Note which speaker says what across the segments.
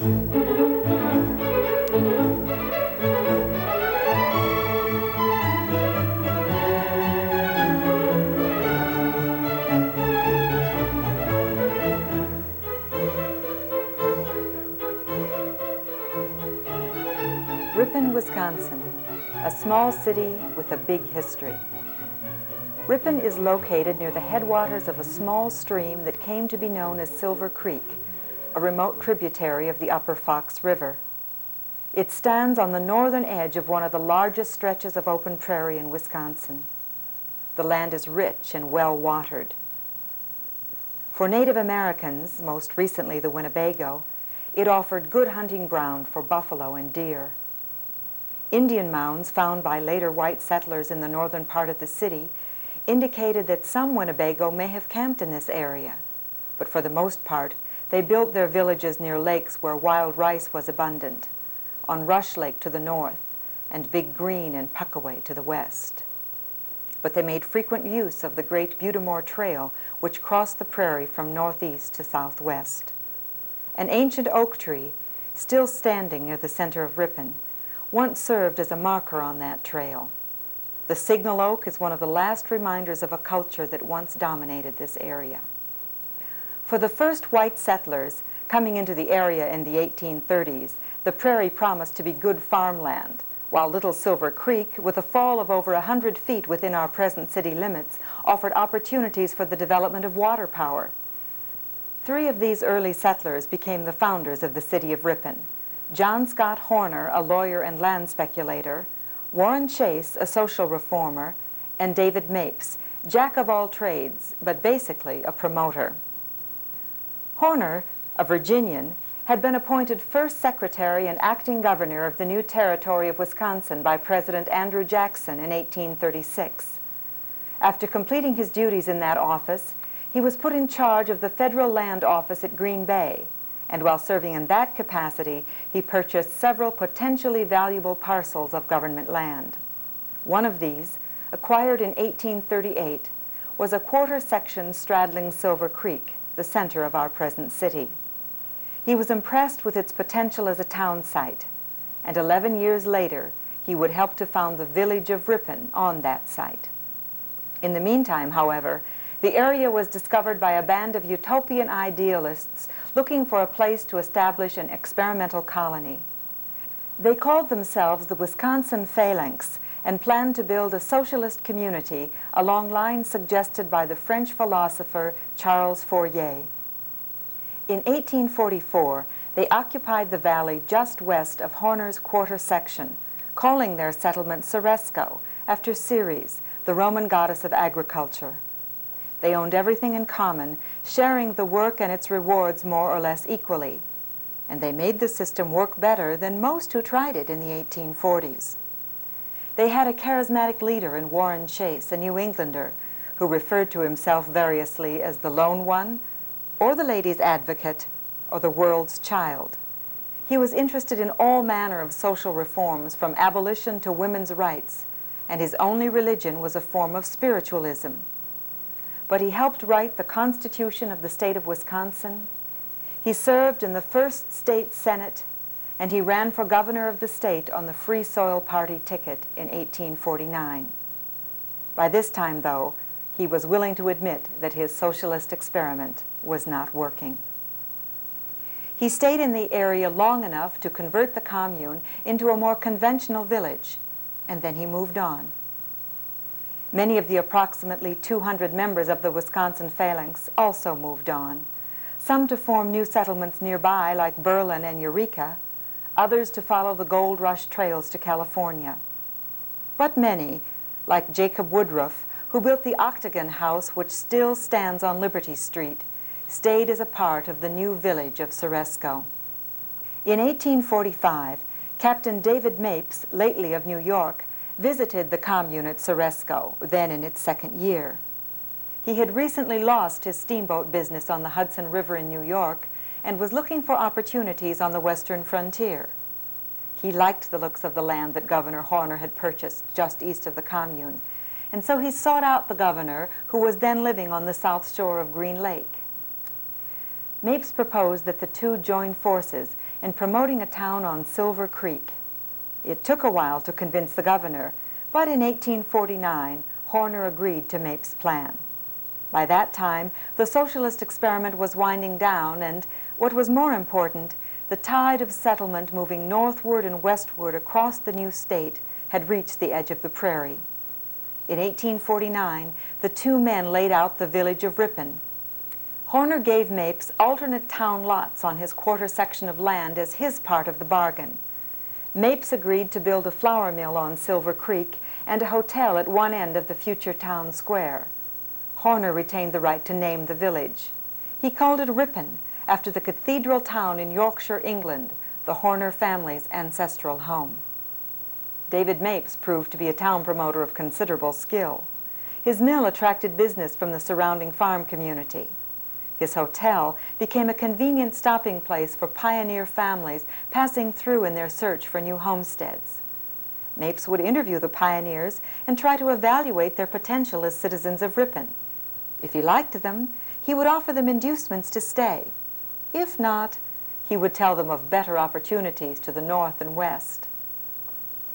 Speaker 1: Ripon, Wisconsin, a small city with a big history. Ripon is located near the headwaters of a small stream that came to be known as Silver Creek, a remote tributary of the Upper Fox River. It stands on the northern edge of one of the largest stretches of open prairie in Wisconsin. The land is rich and well watered. For Native Americans, most recently the Winnebago, it offered good hunting ground for buffalo and deer. Indian mounds found by later white settlers in the northern part of the city indicated that some Winnebago may have camped in this area, but for the most part, they built their villages near lakes where wild rice was abundant, on Rush Lake to the north, and Big Green and Puckaway to the west. But they made frequent use of the Great Butamore Trail, which crossed the prairie from northeast to southwest. An ancient oak tree, still standing near the center of Ripon, once served as a marker on that trail. The signal oak is one of the last reminders of a culture that once dominated this area. For the first white settlers coming into the area in the 1830s, the prairie promised to be good farmland, while Little Silver Creek, with a fall of over 100 feet within our present city limits, offered opportunities for the development of water power. 3 of these early settlers became the founders of the city of Ripon: John Scott Horner, a lawyer and land speculator; Warren Chase, a social reformer; and David Mapes, jack of all trades, but basically a promoter. Horner, a Virginian, had been appointed first secretary and acting governor of the new territory of Wisconsin by President Andrew Jackson in 1836. After completing his duties in that office, he was put in charge of the federal land office at Green Bay, and while serving in that capacity, he purchased several potentially valuable parcels of government land. One of these, acquired in 1838, was a quarter section straddling Silver Creek, the center of our present city. He was impressed with its potential as a town site, and 11 years later, he would help to found the village of Ripon on that site. In the meantime, however, the area was discovered by a band of utopian idealists looking for a place to establish an experimental colony. They called themselves the Wisconsin Phalanx and planned to build a socialist community along lines suggested by the French philosopher Charles Fourier. In 1844, they occupied the valley just west of Horner's quarter section, calling their settlement Ceresco, after Ceres, the Roman goddess of agriculture. They owned everything in common, sharing the work and its rewards more or less equally. And they made the system work better than most who tried it in the 1840s. They had a charismatic leader in Warren Chase, a New Englander, who referred to himself variously as the Lone One, or the Ladies' Advocate, or the World's Child. He was interested in all manner of social reforms, from abolition to women's rights, and his only religion was a form of spiritualism. But he helped write the Constitution of the state of Wisconsin. He served in the first state senate, and he ran for governor of the state on the Free Soil Party ticket in 1849. By this time, though, he was willing to admit that his socialist experiment was not working. He stayed in the area long enough to convert the commune into a more conventional village, and then he moved on. Many of the approximately 200 members of the Wisconsin Phalanx also moved on, some to form new settlements nearby like Berlin and Eureka, others to follow the gold rush trails to California. But many, like Jacob Woodruff, who built the Octagon House which still stands on Liberty Street, stayed as a part of the new village of Ceresco. In 1845, Captain David Mapes, lately of New York, visited the commune at Ceresco, then in its second year. He had recently lost his steamboat business on the Hudson River in New York and was looking for opportunities on the western frontier. He liked the looks of the land that Governor Horner had purchased just east of the commune, and so he sought out the governor, who was then living on the south shore of Green Lake. Mapes proposed that the two join forces and promoting a town on Silver Creek. It took a while to convince the governor, but in 1849, Horner agreed to Mapes' plan. By that time, the socialist experiment was winding down, and, what was more important, the tide of settlement moving northward and westward across the new state had reached the edge of the prairie. In 1849, the two men laid out the village of Ripon. Horner gave Mapes alternate town lots on his quarter section of land as his part of the bargain. Mapes agreed to build a flour mill on Silver Creek and a hotel at one end of the future town square. Horner retained the right to name the village. He called it Ripon, after the cathedral town in Yorkshire, England, the Horner family's ancestral home. David Mapes proved to be a town promoter of considerable skill. His mill attracted business from the surrounding farm community. His hotel became a convenient stopping place for pioneer families passing through in their search for new homesteads. Mapes would interview the pioneers and try to evaluate their potential as citizens of Ripon. If he liked them, he would offer them inducements to stay. If not, he would tell them of better opportunities to the north and west.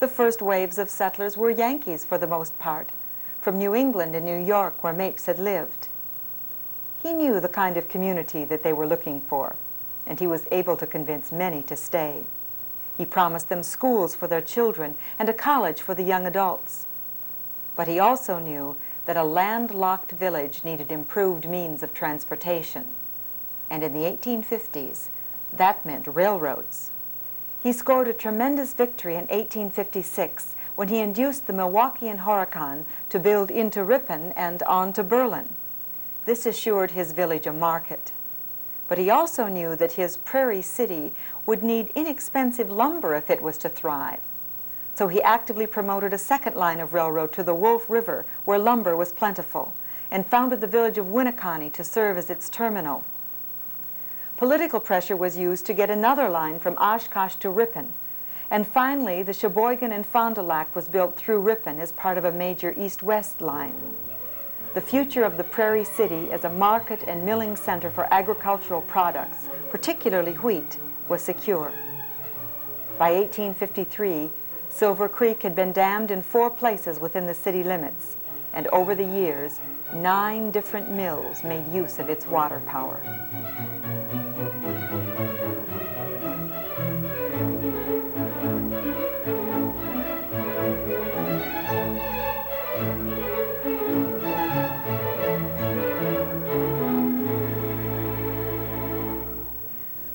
Speaker 1: The first waves of settlers were Yankees for the most part, from New England and New York where Mapes had lived. He knew the kind of community that they were looking for, and he was able to convince many to stay. He promised them schools for their children and a college for the young adults. But he also knew that a landlocked village needed improved means of transportation. And in the 1850s, that meant railroads. He scored a tremendous victory in 1856 when he induced the Milwaukee and Horicon to build into Ripon and on to Berlin. This assured his village a market. But he also knew that his prairie city would need inexpensive lumber if it was to thrive. So he actively promoted a second line of railroad to the Wolf River, where lumber was plentiful, and founded the village of Winneconne to serve as its terminal. Political pressure was used to get another line from Oshkosh to Ripon, and finally the Sheboygan and Fond du Lac was built through Ripon as part of a major east-west line. The future of the Prairie City as a market and milling center for agricultural products, particularly wheat, was secure. By 1853, Silver Creek had been dammed in 4 places within the city limits, and over the years, 9 different mills made use of its water power.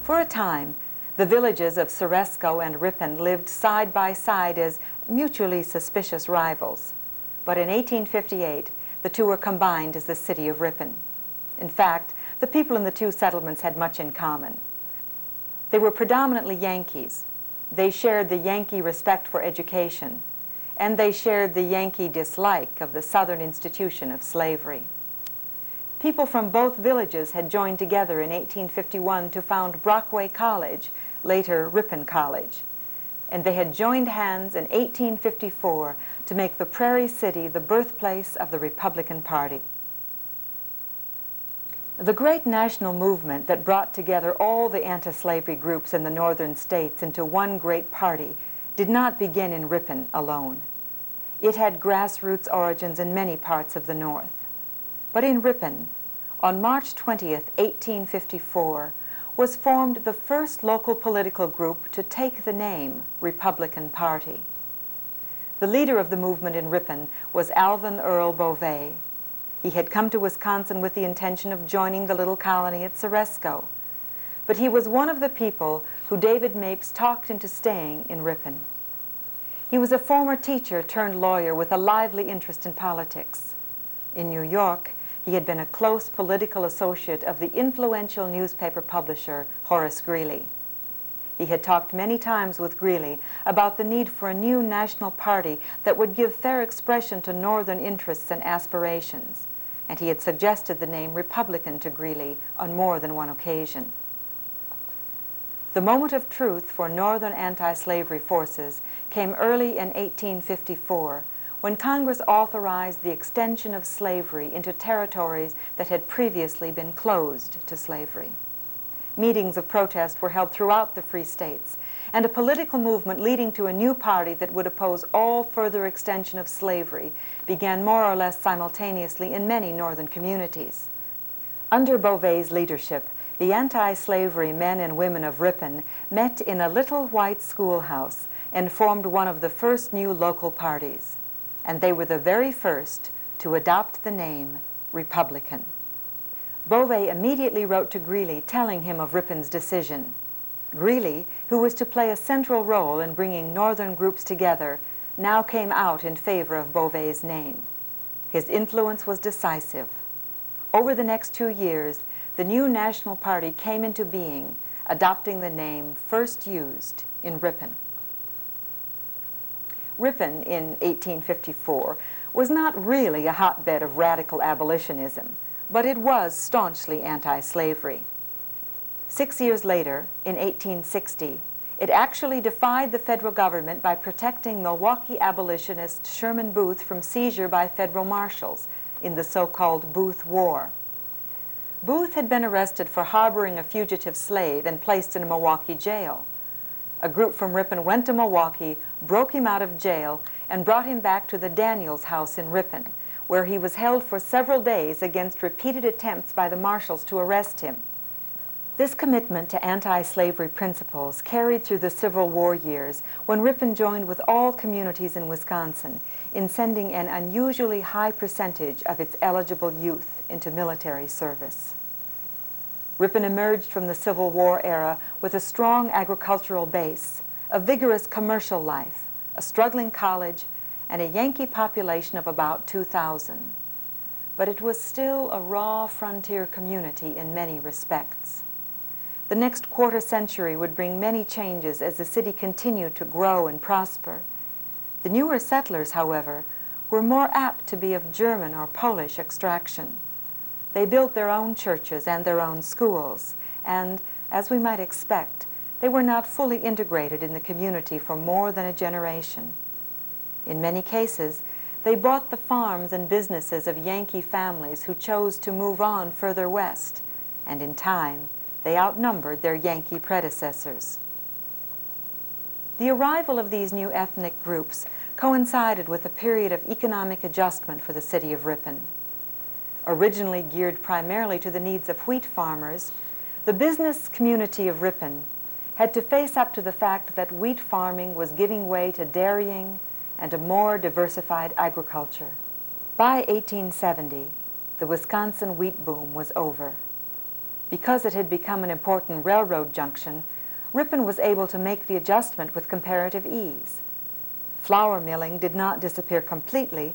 Speaker 1: For a time, the villages of Ceresco and Ripon lived side by side as mutually suspicious rivals. But in 1858, the two were combined as the city of Ripon. In fact, the people in the two settlements had much in common. They were predominantly Yankees. They shared the Yankee respect for education, and they shared the Yankee dislike of the Southern institution of slavery. People from both villages had joined together in 1851 to found Brockway College, later Ripon College, and they had joined hands in 1854 to make the Prairie City the birthplace of the Republican Party. The great national movement that brought together all the anti-slavery groups in the northern states into one great party did not begin in Ripon alone. It had grassroots origins in many parts of the North. But in Ripon, on March 20th, 1854, was formed the first local political group to take the name Republican Party. The leader of the movement in Ripon was Alvin Earle Beauvais. He had come to Wisconsin with the intention of joining the little colony at Ceresco, but he was one of the people who David Mapes talked into staying in Ripon. He was a former teacher turned lawyer with a lively interest in politics. In New York, he had been a close political associate of the influential newspaper publisher Horace Greeley. He had talked many times with Greeley about the need for a new national party that would give fair expression to Northern interests and aspirations, and he had suggested the name Republican to Greeley on more than one occasion. The moment of truth for Northern anti-slavery forces came early in 1854 when Congress authorized the extension of slavery into territories that had previously been closed to slavery. Meetings of protest were held throughout the Free States, and a political movement leading to a new party that would oppose all further extension of slavery began more or less simultaneously in many northern communities. Under Beauvais's leadership, the anti-slavery men and women of Ripon met in a little white schoolhouse and formed one of the first new local parties, and they were the very first to adopt the name Republican. Beauvais immediately wrote to Greeley telling him of Ripon's decision. Greeley, who was to play a central role in bringing northern groups together, now came out in favor of Beauvais's name. His influence was decisive. Over the next 2 years, the new National Party came into being, adopting the name first used in Ripon. Ripon in 1854 was not really a hotbed of radical abolitionism, but it was staunchly anti-slavery. 6 years later, in 1860, it actually defied the federal government by protecting Milwaukee abolitionist Sherman Booth from seizure by federal marshals in the so-called Booth War. Booth had been arrested for harboring a fugitive slave and placed in a Milwaukee jail. A group from Ripon went to Milwaukee, broke him out of jail, and brought him back to the Daniels house in Ripon, where he was held for several days against repeated attempts by the marshals to arrest him. This commitment to anti-slavery principles carried through the Civil War years when Ripon joined with all communities in Wisconsin in sending an unusually high percentage of its eligible youth into military service. Ripon emerged from the Civil War era with a strong agricultural base, a vigorous commercial life, a struggling college, and a Yankee population of about 2,000. But it was still a raw frontier community in many respects. The next quarter century would bring many changes as the city continued to grow and prosper. The newer settlers, however, were more apt to be of German or Polish extraction. They built their own churches and their own schools, and, as we might expect, they were not fully integrated in the community for more than a generation. In many cases, they bought the farms and businesses of Yankee families who chose to move on further west, and in time, they outnumbered their Yankee predecessors. The arrival of these new ethnic groups coincided with a period of economic adjustment for the city of Ripon. Originally geared primarily to the needs of wheat farmers, the business community of Ripon had to face up to the fact that wheat farming was giving way to dairying and a more diversified agriculture. By 1870, the Wisconsin wheat boom was over. Because it had become an important railroad junction, Ripon was able to make the adjustment with comparative ease. Flour milling did not disappear completely,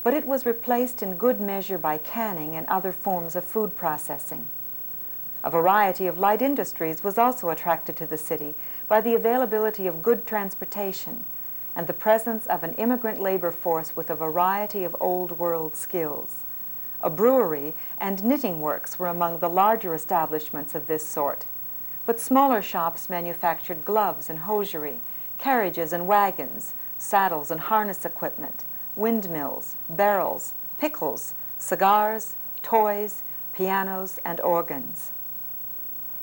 Speaker 1: but it was replaced in good measure by canning and other forms of food processing. A variety of light industries was also attracted to the city by the availability of good transportation and the presence of an immigrant labor force with a variety of old world skills. A brewery and knitting works were among the larger establishments of this sort, but smaller shops manufactured gloves and hosiery, carriages and wagons, saddles and harness equipment, windmills, barrels, pickles, cigars, toys, pianos, and organs.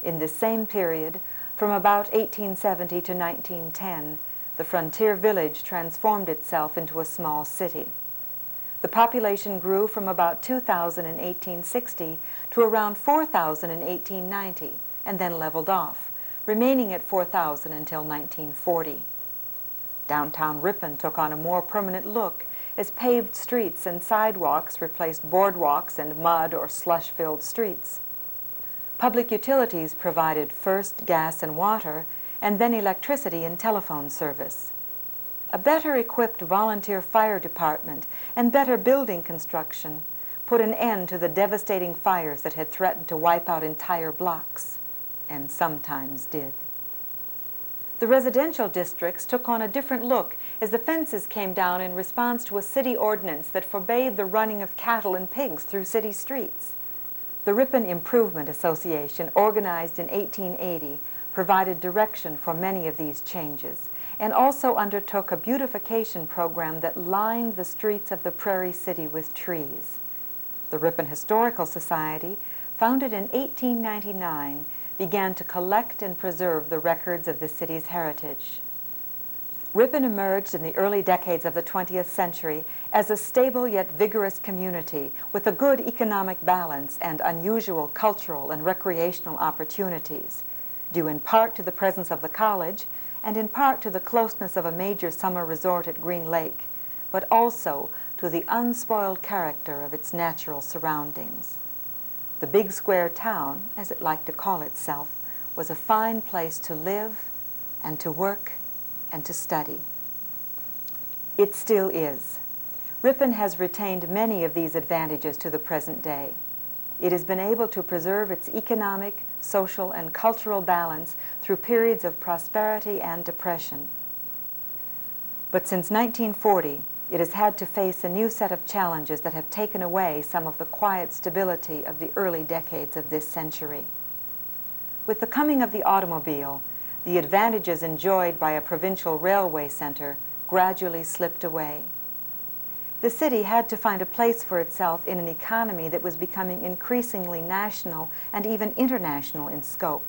Speaker 1: In this same period, from about 1870 to 1910, the frontier village transformed itself into a small city. The population grew from about 2,000 in 1860 to around 4,000 in 1890, and then leveled off, remaining at 4,000 until 1940. Downtown Ripon took on a more permanent look as paved streets and sidewalks replaced boardwalks and mud or slush-filled streets. Public utilities provided first gas and water, and then electricity and telephone service. A better equipped volunteer fire department and better building construction put an end to the devastating fires that had threatened to wipe out entire blocks, and sometimes did. The residential districts took on a different look as the fences came down in response to a city ordinance that forbade the running of cattle and pigs through city streets. The Ripon Improvement Association, organized in 1880, provided direction for many of these changes, and also undertook a beautification program that lined the streets of the Prairie City with trees. The Ripon Historical Society, founded in 1899, began to collect and preserve the records of the city's heritage. Ripon emerged in the early decades of the 20th century as a stable yet vigorous community with a good economic balance and unusual cultural and recreational opportunities, due in part to the presence of the college and in part to the closeness of a major summer resort at Green Lake, but also to the unspoiled character of its natural surroundings. The big square town, as it liked to call itself, was a fine place to live and to work and to study. It still is. Ripon has retained many of these advantages to the present day. It has been able to preserve its economic, social, and cultural balance through periods of prosperity and depression. But since 1940, it has had to face a new set of challenges that have taken away some of the quiet stability of the early decades of this century. With the coming of the automobile, the advantages enjoyed by a provincial railway center gradually slipped away. The city had to find a place for itself in an economy that was becoming increasingly national and even international in scope.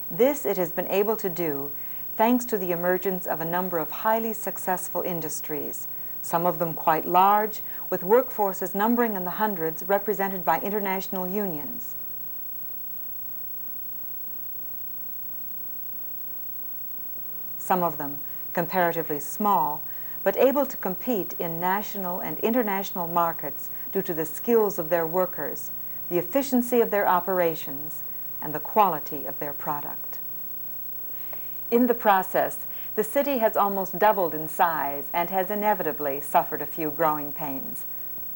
Speaker 1: This it has been able to do thanks to the emergence of a number of highly successful industries, some of them quite large, with workforces numbering in the hundreds represented by international unions. Some of them comparatively small, but able to compete in national and international markets due to the skills of their workers, the efficiency of their operations, and the quality of their product. In the process, the city has almost doubled in size and has inevitably suffered a few growing pains.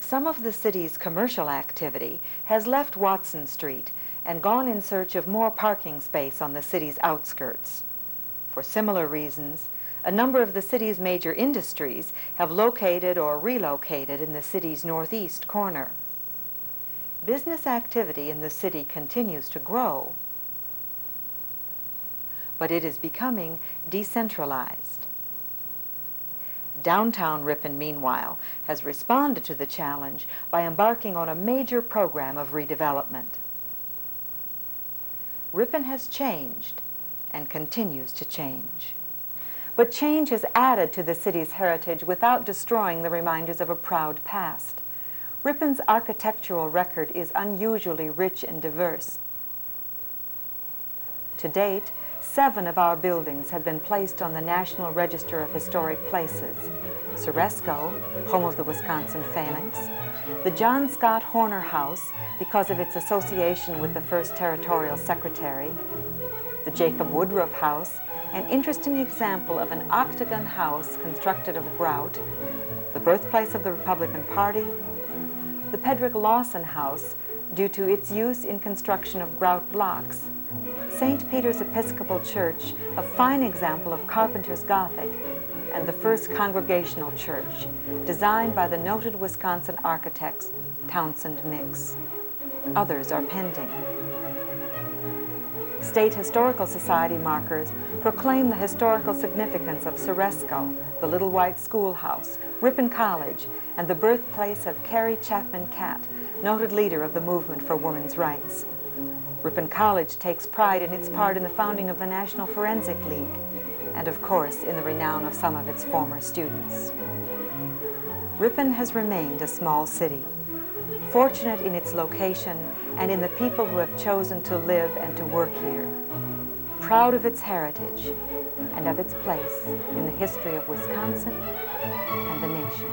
Speaker 1: Some of the city's commercial activity has left Watson Street and gone in search of more parking space on the city's outskirts. For similar reasons, a number of the city's major industries have located or relocated in the city's northeast corner. Business activity in the city continues to grow, but it is becoming decentralized. Downtown Ripon, meanwhile, has responded to the challenge by embarking on a major program of redevelopment. Ripon has changed and continues to change. But change has added to the city's heritage without destroying the reminders of a proud past. Ripon's architectural record is unusually rich and diverse. To date, 7 of our buildings have been placed on the National Register of Historic Places: Ceresco, home of the Wisconsin Phalanx; the John Scott Horner House, because of its association with the first Territorial Secretary; the Jacob Woodruff House, an interesting example of an octagon house constructed of grout; the birthplace of the Republican Party; the Pedrick Lawson House, due to its use in construction of grout blocks; St. Peter's Episcopal Church, a fine example of Carpenter's Gothic; and the first Congregational Church, designed by the noted Wisconsin architects Townsend Mix. Others are pending. State Historical Society markers proclaim the historical significance of Ceresco, the Little White Schoolhouse, Ripon College, and the birthplace of Carrie Chapman Catt, noted leader of the movement for women's rights. Ripon College takes pride in its part in the founding of the National Forensic League, and of course in the renown of some of its former students. Ripon has remained a small city, fortunate in its location and in the people who have chosen to live and to work here, proud of its heritage and of its place in the history of Wisconsin and the nation.